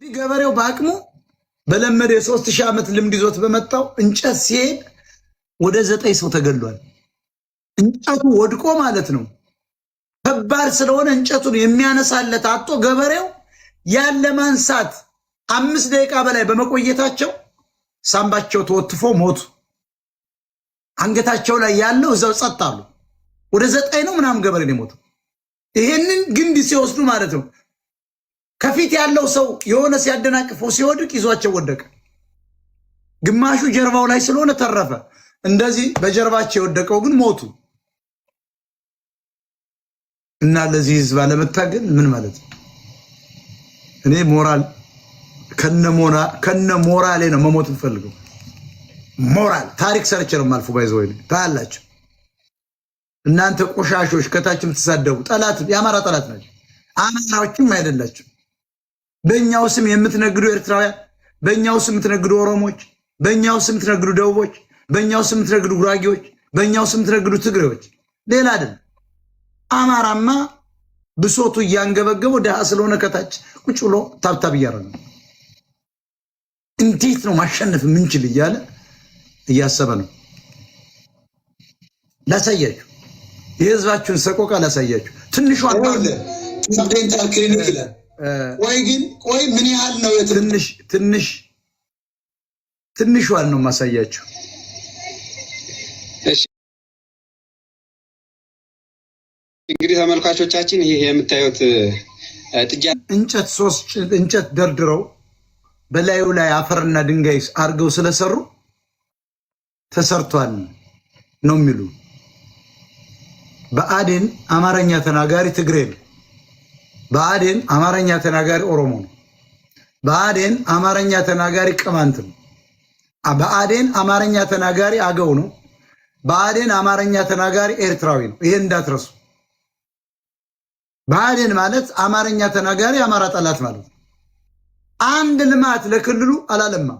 ገበሬው በአቅሙ በለመደ የ3000 ዓመት ልምድ ይዞት በመጣው እንጨት ሲሄድ ወደ 9 ሰው ተገሏል። እንጨቱ ወድቆ ማለት ነው። ከባድ ስለሆነ እንጨቱን የሚያነሳለት አጥቶ ገበሬው ያለ ማንሳት 5 ደቂቃ በላይ በመቆየታቸው ሳምባቸው ተወትፎ ሞቱ። አንገታቸው ላይ ያለው እዛው ጸጥ አሉ። ወደ 9 ነው ምናምን ገበሬ ነው ሞቱ። ይሄንን ግንድ ሲወስዱ ማለት ነው ከፊት ያለው ሰው የሆነ ሲያደናቅፈው ሲወድቅ ይዟቸው ወደቀ። ግማሹ ጀርባው ላይ ስለሆነ ተረፈ። እንደዚህ በጀርባቸው የወደቀው ግን ሞቱ። እና ለዚህ ህዝብ አለመታገል ምን ማለት ነው? እኔ ሞራል ከነ ሞራሌ ነው መሞት ፈልገው። ሞራል ታሪክ ሰርቼ ነው ማልፉ ባይዘው ታላላችሁ። እናንተ ቆሻሾች ከታችም ተሳደቡ ጠላት የአማራ ጠላት ናቸው። አማራዎችም አይደላችሁ። በእኛው ስም የምትነግዱ ኤርትራውያን፣ በእኛው ስም የምትነግዱ ኦሮሞች፣ በእኛው ስም የምትነግዱ ደቡቦች፣ በእኛው ስም የምትነግዱ ጉራጌዎች፣ በእኛው ስም የምትነግዱ ትግሬዎች ሌላ አይደለም። አማራማ ብሶቱ እያንገበገበው ደሃ ስለሆነ ከታች ቁጭ ብሎ ታብታብ እያደረገ እንዴት ነው ማሸነፍ ምንችል እያለ እያሰበ ነው። ላሳያችሁ፣ የህዝባችሁን ሰቆቃ ላሳያችሁ። ትንሹ አባለ ዴንታል ክሊኒክ ይላል። ቆይ ምን ያህል ነው? ትንሿን ነው ማሳያችሁ። እንግዲህ ተመልካቾቻችን ይሄ የምታዩት ጥጃ እንጨት ደርድረው በላዩ ላይ አፈርና ድንጋይ አርገው ስለሰሩ ተሰርቷል ነው የሚሉ። በአዴን አማርኛ ተናጋሪ ትግሬ ነው። በአዴን አማርኛ ተናጋሪ ኦሮሞ ነው። በአዴን አማርኛ ተናጋሪ ቅማንት ነው። በአዴን አማርኛ ተናጋሪ አገው ነው። በአዴን አማርኛ ተናጋሪ ኤርትራዊ ነው። ይሄን እንዳትረሱ። በአዴን ማለት አማርኛ ተናጋሪ አማራ ጠላት ማለት ነው። አንድ ልማት ለክልሉ አላለማ።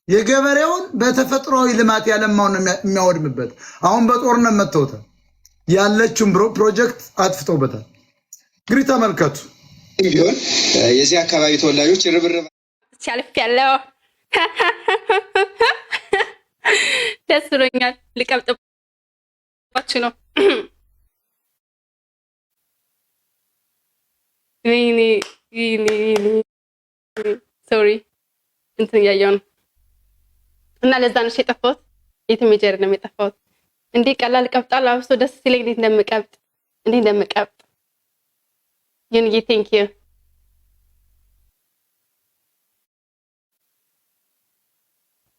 የገበሬውን በተፈጥሯዊ ልማት ያለማውን የሚያወድምበት አሁን በጦርነት መተውታል። ያለችውን ፕሮጀክት አጥፍተውበታል። እንግዲህ ተመልከቱ። ቢሆን የዚህ አካባቢ ተወላጆች ርብርብ ሲያልፍ ያለው ደስ ብሎኛል። ልቀብጥባችሁ ነው። ሶሪ እንትን እያየሁ ነው እና ለዛ ነው የጠፋሁት። የትም ሄጄ ነው የጠፋሁት። እንዴ ቀላል ቀብጣል። አብሶ ደስ ሲለኝ እንዴት እንደምቀብጥ ይንዬ ቴንክ ዩ።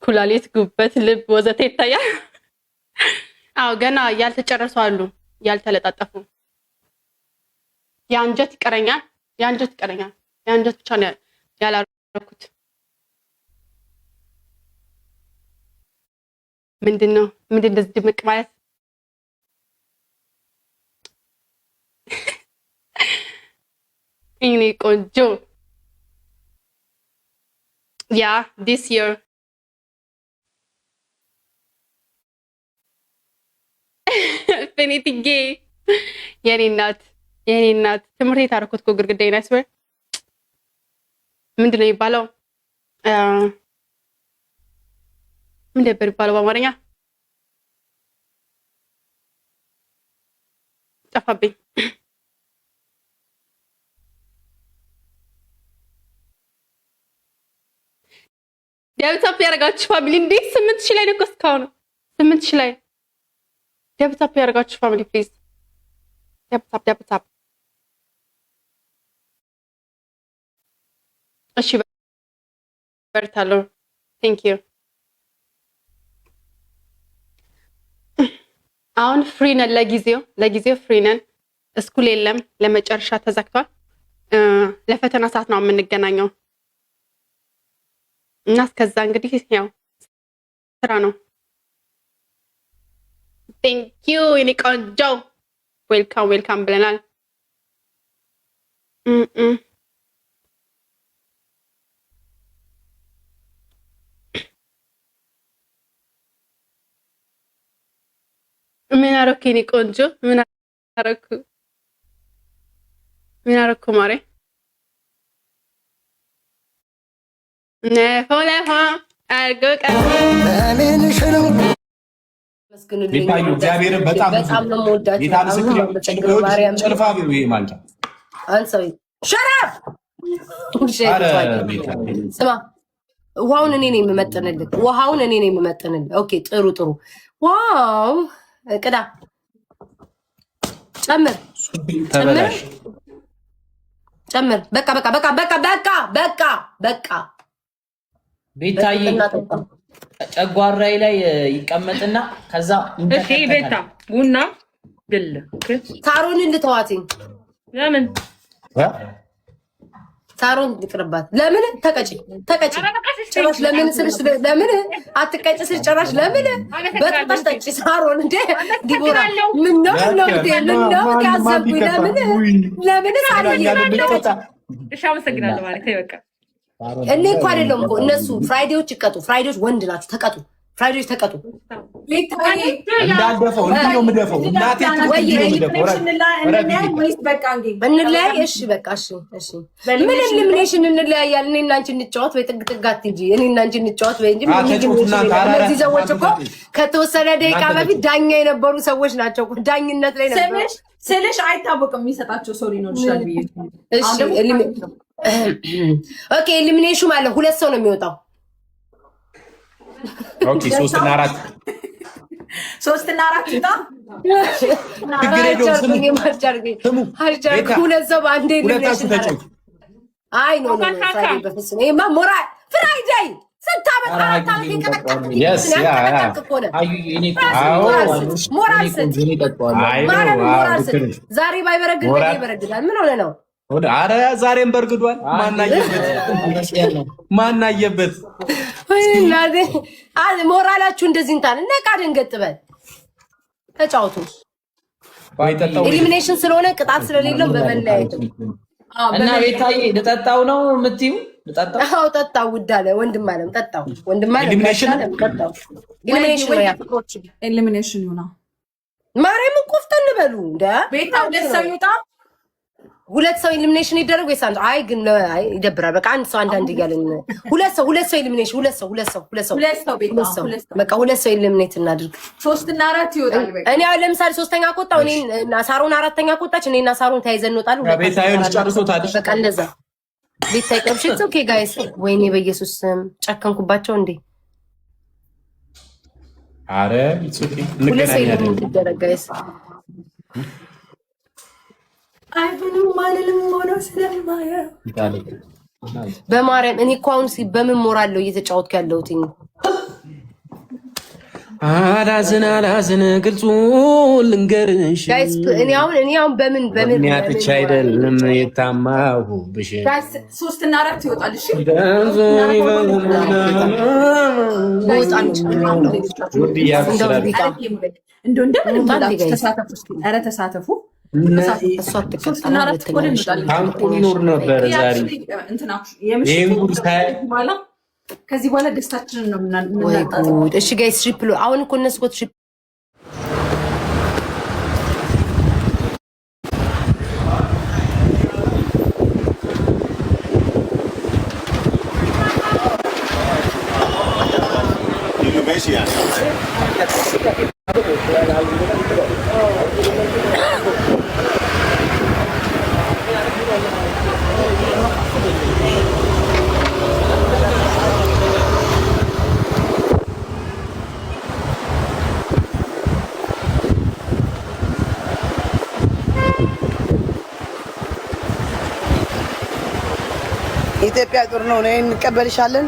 ኩላሊት፣ ጉበት፣ ልብ ወዘተ ይታያል። አዎ ገና ያልተጨረሱ አሉ፣ ያልተለጣጠፉ። የአንጀት ይቀረኛል። የአንጀት ብቻ ነው ያላረኩት። ምንድን እንደዚህ ድምቅ ማለት? እኔ ቆንጆ ያ this year ፌኒቲጌ የኔ እናት ትምህርት የታረኩት እኮ ግርግዳዬን አይስበር ምንድን ነው የሚባለው? ምን ነበር የሚባለው በአማርኛ? ጠፋብኝ። ደብታፕ ያደርጋችሁ ፋሚሊ እንዴት 8000 ላይ ነው እስካሁን 8000 ላይ ደብታፕ ያደርጋችሁ ፋሚሊ ፕሊዝ ደብታፕ እሺ በርታለሁ። ቴንክ ዩ። አሁን ፍሪ ነን ለጊዜው ፍሪ ነን። ስኩል የለም፣ ለመጨረሻ ተዘግቷል። ለፈተና ሰዓት ነው የምንገናኘው እና እስከዛ እንግዲህ ያው ስራ ነው። ቴንክ ዩ የኔ ቆንጆ። ዌልካም ብለናል። ምን አረኩ የኔ ቆንጆ? ምን አረኩ ማሬ? ነፎ አርጎ ቤታዩ እግዚአብሔርን በጣም ነው የምወዳቸው። ጌታ ምስክር ጭልፋ ቢው ይሄ ማንጫ አንሰው ሸራፍ ስማ፣ ውሃውን እኔ ነኝ የምመጥንልህ። ውሃውን እኔ ነኝ የምመጥንልህ። ኦኬ ጥሩ ጥሩ። ዋው ቅዳ ጨምር ጨምር። በቃ በቃ በቃ በቃ በቃ በቃ በቃ ቤታዬ ጨጓራዬ ላይ ይቀመጥና ከዛ እሺ ቤታ ቡና ግል ሳሮንን ልተዋትኝ። ለምን ሳሮን ልቅርባት? ለምን ተቀጪ ተቀጪ ጭራሽ ለምን ስልሽ ለምን አትቀጪ ስልሽ ጭራሽ ለምን በጣም ጠጪ ሳሮን እንደ ዲቦራ ምን ነው እንደ ምን ነው ያሰብኩኝ ለምን ሳሮን እሺ አመሰግናለሁ ማለት በቃ እኔ እኮ አይደለም እኮ እነሱ ፍራይዴዎች ይቀጡ። ፍራይዴዎች ወንድ ናቸው። ተቀጡ። ፍራይዴዎች ተቀጡ። እንዳልደፈው እንዴ ነው የምደፈው? እናቴ እንለያይ። እሺ በቃ እሺ እሺ። ምን ኤሊሚኔሽን እንለያያለን? እኔ እና አንቺ እንጫወት ወይ ጥግ ጥግ አትጂ። እኔ እና አንቺ እንጫወት ወይ እንጂ እነዚህ ሰዎች እኮ ከተወሰነ ደቂቃ በፊት ዳኛ የነበሩ ሰዎች ናቸው እኮ ዳኝነት ላይ ነበሩ ስልሽ አይታወቅም የሚሰጣቸው ሰው ሊኖር ይችላል ብዬ እሺ ኦኬ ኤሊሚኔሽን ማለት ሁለት ሰው ነው የሚወጣው። ኦኬ 3 እና 4 ይጣ ሁለት ሰው በአንዴ ኤሊሚኔሽን ታደርግ። አይ ኖ ኖ ፍራይዴይ በፍጹም ይሄማ ፍራይዴይ ስታመጣ ዛሬ ባይበረግድ ይበረግዳል። ምን ሆነ ነው? አረ ዛሬም በርግዷል። ማናየበት ሞራላችሁ እንደዚህ እንታን ነቃ ደንገጥ በል ተጫወቱ። ኤሊሚኔሽን ስለሆነ ቅጣት ስለሌለው በመለያየት እና ቤታዬ ልጠጣው ነው የምትይው? ልጠጣው? አዎ ጠጣው። ውድ አለ ወንድም አለም ጠጣው። ወንድም አለም ጠጣው። ኤሊሚኔሽን ይሁና ማርያም ቆፍተን በሉ እንደ ቤታ ደሰው ይውጣ። ሁለት ሰው ኤሊሚኔሽን ይደረግ ወይስ አንድ? አይ ግን አይ ይደብራል። በቃ አንድ ሰው አንዳንድ እያለኝ ሁለት ሰው ኤሊሚኔሽን ሁለት ሰው በቃ ሁለት ሰው ኤሊሚኔት እናድርግ። 3 እና 4 ይወጣል። በቃ እኔ አሁን ለምሳሌ ሶስተኛ ቆጣው እኔ እና ሳሮን አራተኛ ቆጣች። እኔ እና ሳሮን ተያይዘን እንወጣለን። ቤታዬን ጨርሶታል። በቃ እንደዛ ቤታይ ቀብሽት። ኦኬ ጋይስ፣ ወይኔ በኢየሱስ ስም ጨከንኩባቸው እንዴ። አረ ኢትስ ኦኬ ሁለት ሰው ኤሊሚኔት ይደረግ ጋይስ። አይሁንም ማለልም ሆኖ ስለማየው በማርያም እኔ እኮ አሁን በምን ሞራል ነው እየተጫወትኩ ያለሁት? አላዝን ግልጹ ልንገርሽ ጋይስ እኔ አሁን በምን ያትቻ አይደለም የታማሁብሽ 3 እና 4 ይወጣል። እሺ ተሳተፉ። ኑር ነበር ዛሬ ከዚህ በኋላ ደስታችንን ነው የምናጣጥመው። እሺ ጋይስ ትሪፕል አሁን እኮ እነሱ እኮ ትሪፕል ኢትዮጵያ ጥሩ ነው። እኔ እንቀበልሻለን።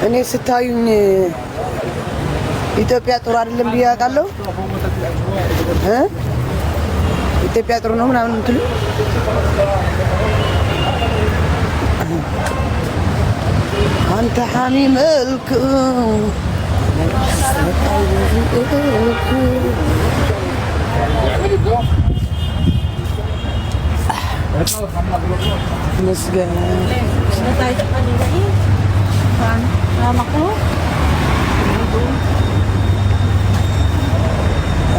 እኔ ስታዩኝ ኢትዮጵያ ጥሩ አይደለም ብዬ አውቃለሁ። ኢትዮጵያ ጥሩ ነው ምናምን እንትሉ አንተ ሐሚመልክ مسجد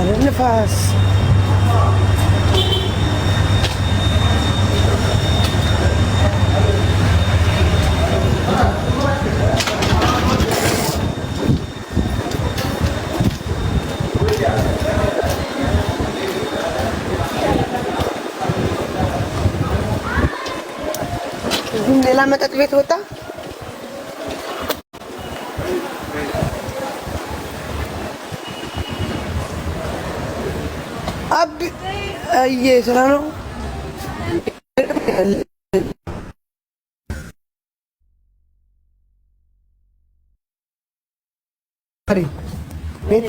النفاس ሌላ መጠጥ ቤት ወጣ። አብ አየ ስራ ነው። ቤት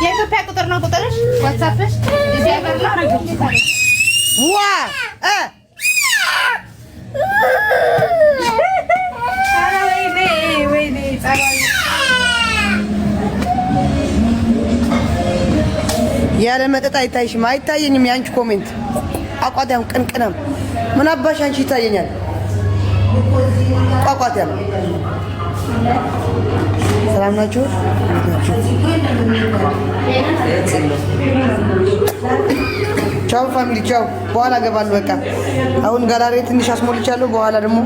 የኢትዮጵያ ቁጥር ነው ቁጥርሽ? ዋትስአፕሽ እዚህ ሀገር ነው? ዋ ወይኔ ጸባይ ያለ መጠጥ አይታይሽም? አይታየኝም። የአንቺ ኮሜንት አቋቋም ቅንቅናም ምን አባሽ አንቺ ይታየኛል። ቋቋም ሰላም ናችሁ? ቻው ፋሚሊ ቻው። በኋላ እገባለሁ። በቃ አሁን ጋላሪ ትንሽ አስሞልቻለሁ። በኋላ ደግሞ